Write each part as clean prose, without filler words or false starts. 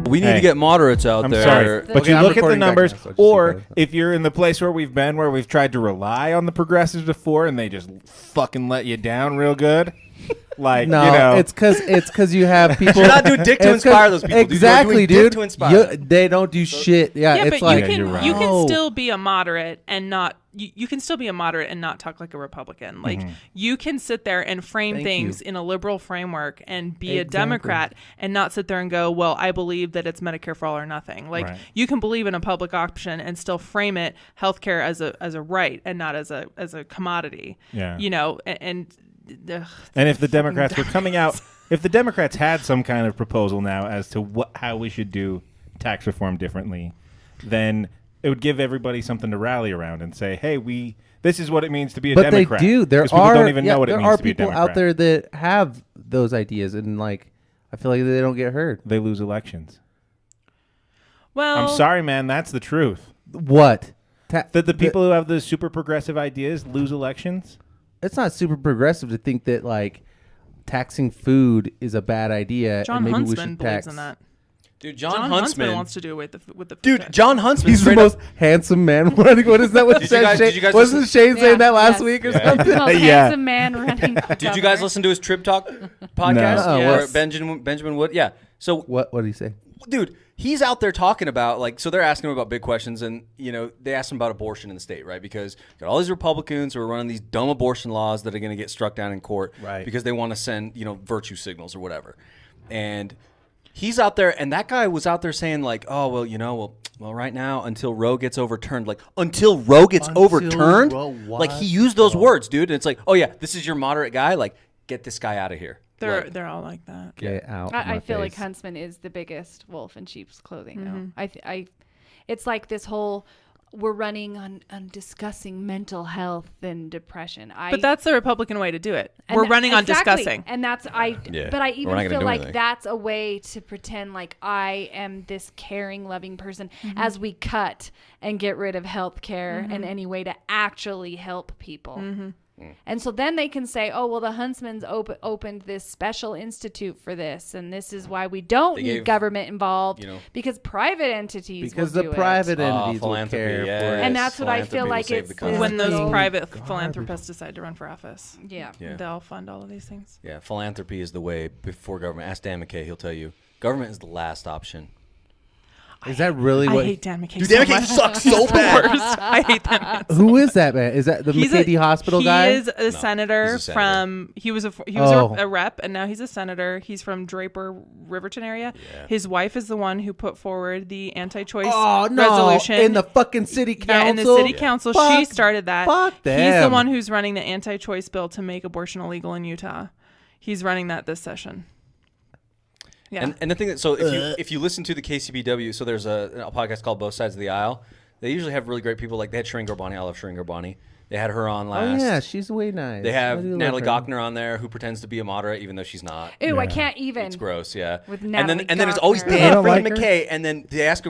We need to get moderates out there. Sorry, but you look at the numbers, or if you're in the place where we've tried to rely on the progressives before, and they just fucking let you down real good. Like, no, you know. it's because you have people. You're not doing dick to inspire those people. Exactly, dude. Dick to inspire they don't do shit. Yeah, it's but like you can still be a moderate and not. You can still be a moderate and not talk like a Republican. Like you can sit there and frame things in a liberal framework and be a Democrat and not sit there and go, well, I believe that it's Medicare for all or nothing. Like you can believe in a public option and still frame it healthcare as a right and not as a commodity. Yeah. You know, and if the Democrats were coming out, if the Democrats had some kind of proposal now as to how we should do tax reform differently, then it would give everybody something to rally around and say, "Hey, this is what it means to be a Democrat." But they do. There don't even know what it means to be a people Democrat. out there that have those ideas, and like, I feel like they don't get heard. They lose elections. Well, I'm sorry, man. That's the truth. What? That the people who have the super progressive ideas lose elections. It's not super progressive to think that like taxing food is a bad idea. John and maybe Huntsman we should believes tax. in that. Dude, John Huntsman wants to do away with the dude. John Huntsman, he's the most handsome man running. What is that? What wasn't Shane saying that last week or something? The most handsome man running. Did you guys listen to his Trib Talk podcast? No. Or Benjamin Wood? Yeah. So what did he say? Dude, he's out there talking about, like, so they're asking him about big questions, and, you know, they asked him about abortion in the state, right? Because you got all these Republicans who are running these dumb abortion laws that are going to get struck down in court because they want to send, you know, virtue signals or whatever. And he's out there, and that guy was out there saying, like, oh, well, you know, well, right now, until Roe gets overturned. Like, until Roe gets overturned? Like, he used those words, dude. And it's like, oh, yeah, this is your moderate guy? Like, get this guy out of here. They're all like that. Get out. I feel like Huntsman is the biggest wolf in sheep's clothing. Though. It's like this whole we're running on discussing mental health and depression. But that's the Republican way to do it. We're running on discussing, and that's But I even feel like that's a way to pretend like I am this caring, loving person as we cut and get rid of health care and any way to actually help people. And so then they can say, oh, well, the Huntsman's opened this special institute for this, and this is why we don't need government involved, because private entities will do private it. entities will care for it. And that's what I feel like it's when those private philanthropists decide to run for office. Yeah. They'll fund all of these things. Yeah, philanthropy is the way before government. Ask Dan McKay, he'll tell you. Government is the last option. Is that really what? I hate Dan McKay. Dude, Dan McKay sucks so bad. I hate that man. Who is that man? Is that the McKay Hospital guy? He is a senator from. He was a rep, and now he's a senator. He's from Draper, Riverton area. Yeah. His wife is the one who put forward the anti-choice resolution in the fucking city council. Yeah, in the city council, she started that. Fuck them. He's the one who's running the anti-choice bill to make abortion illegal in Utah. He's running that this session. Yeah. And the thing that, so if you listen to the KCBW, so there's a podcast called Both Sides of the Aisle. They usually have really great people. Like they had Shireen Garbani. I love Shireen Garbani. They had her on last. Oh yeah, she's way nice. They have Natalie Gochner on there, who pretends to be a moderate even though she's not. Ew, I can't even. It's gross, yeah. With Natalie and then it's always Dan freaking McKay, and then they ask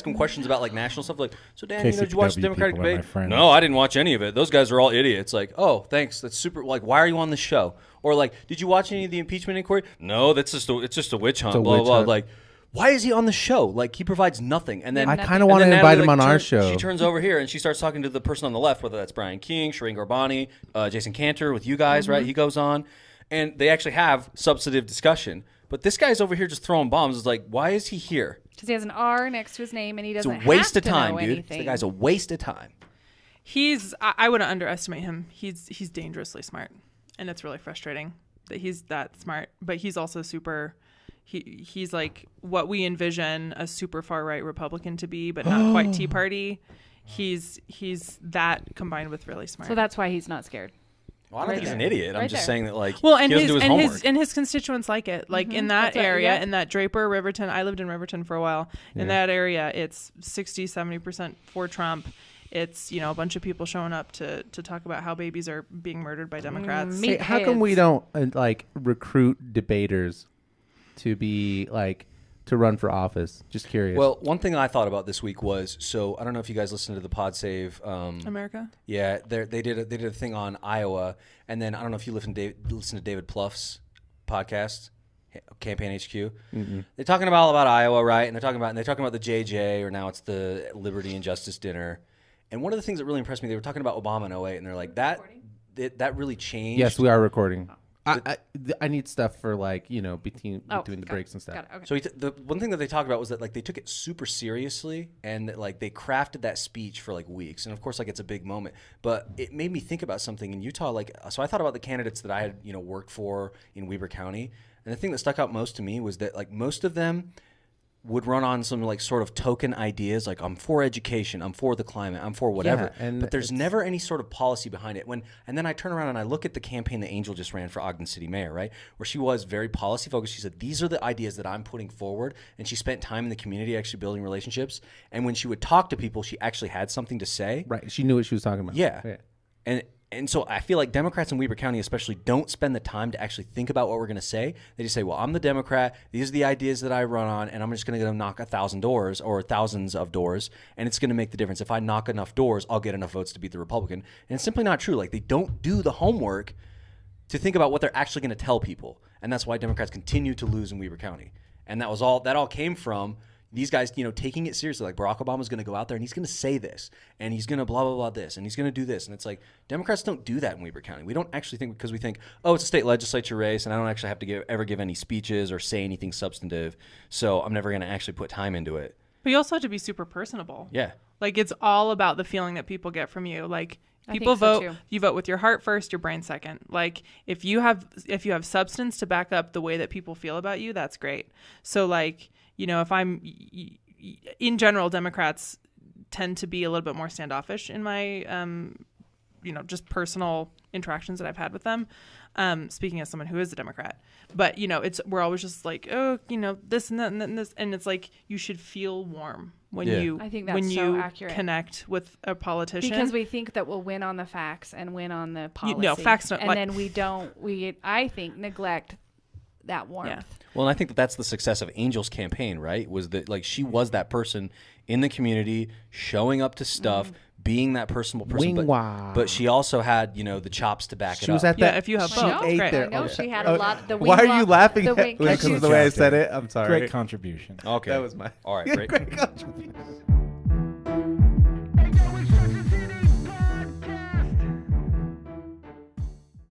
him questions about like national stuff. Like, so Dan, did you watch the Democratic debate? No, I didn't watch any of it. Those guys are all idiots. Like, oh, thanks. That's super. Like, why are you on the show? Or like, did you watch any of the impeachment inquiry? No, it's just a witch hunt. Blah blah. Like, why is he on the show? Like, he provides nothing. And then I kind of want to invite him on our show. She turns over here and she starts talking to the person on the left, whether that's Brian King, Shireen Garbani, Jason Cantor with you guys, right? He goes on, and they actually have substantive discussion. But this guy's over here just throwing bombs. It's like, why is he here? Because he has an R next to his name, and he doesn't. It's a waste have of time, to know dude. anything. The guy's a waste of time. I wouldn't underestimate him. He's dangerously smart, and it's really frustrating that he's that smart. But he's also super. He's like what we envision a super far right Republican to be, but not quite Tea Party. He's that combined with really smart. So that's why he's not scared. Well, I don't think he's an idiot. I'm just saying that, like, and he doesn't do his homework. And his constituents like it. Like in that area, in that Draper, Riverton. I lived in Riverton for a while. In that area, it's 60-70% for Trump. It's, a bunch of people showing up to talk about how babies are being murdered by Democrats. Hey, how come we don't recruit debaters to be to run for office? Just curious. Well, one thing I thought about this week was, so I don't know if you guys listened to the Pod Save America. Yeah, they did a thing on Iowa, and then I don't know if you listen to David Pluff's podcast. Campaign HQ. They're talking about Iowa, right? And they're talking about the JJ, or now it's the Liberty and Justice Dinner. And one of the things that really impressed me, they were talking about Obama in 2008, and they're like, that really changed. Yes, we are recording. I need stuff for between the breaks and stuff. Okay. So the one thing that they talked about was that they took it super seriously, and they crafted that speech for weeks. And of course, it's a big moment, but it made me think about something in Utah. So I thought about the candidates that I had worked for in Weber County, and the thing that stuck out most to me was that most of them would run on some sort of token ideas, I'm for education, I'm for the climate, I'm for whatever. Yeah, but there's never any sort of policy behind it. And then I turn around and I look at the campaign that Angel just ran for Ogden City Mayor, right? Where she was very policy focused. She said, these are the ideas that I'm putting forward. And she spent time in the community actually building relationships. And when she would talk to people, she actually had something to say. Right. She knew what she was talking about. Yeah. And so I feel like Democrats in Weber County especially don't spend the time to actually think about what we're going to say. They just say, well, I'm the Democrat. These are the ideas that I run on, and I'm just going to go knock 1,000 doors or thousands of doors, and it's going to make the difference. If I knock enough doors, I'll get enough votes to beat the Republican. And it's simply not true. They don't do the homework to think about what they're actually going to tell people. And that's why Democrats continue to lose in Weber County. And that all came from these guys, taking it seriously. Barack Obama's going to go out there and he's going to say this, and he's going to blah, blah, blah this, and he's going to do this. And it's Democrats don't do that in Weber County. We don't actually think, because we think, oh, it's a state legislature race, and I don't actually have to ever give any speeches or say anything substantive, so I'm never going to actually put time into it. But you also have to be super personable. Yeah. It's all about the feeling that people get from you. People vote. So you vote with your heart first, your brain second. If you have substance to back up the way that people feel about you, that's great. So if I'm in general, Democrats tend to be a little bit more standoffish in my just personal interactions that I've had with them. Speaking as someone who is a Democrat, but we're always just this and that and this, and it's you should feel warm when you connect with a politician, because we think that we'll win on the facts and win on the policy. Facts don't, and then we don't. I think neglect that warmth. Yeah. Well, and I think that's the success of Angel's campaign, right? Was that she was that person in the community, showing up to stuff, being that personable person. But she also had, the chops to back it up. She was at that. Yeah, if you have She both, ate great. there. No, she had a lot. Why are you laughing at because the way I said it? I'm sorry. Great contribution. Okay. That was my all right. Great contribution.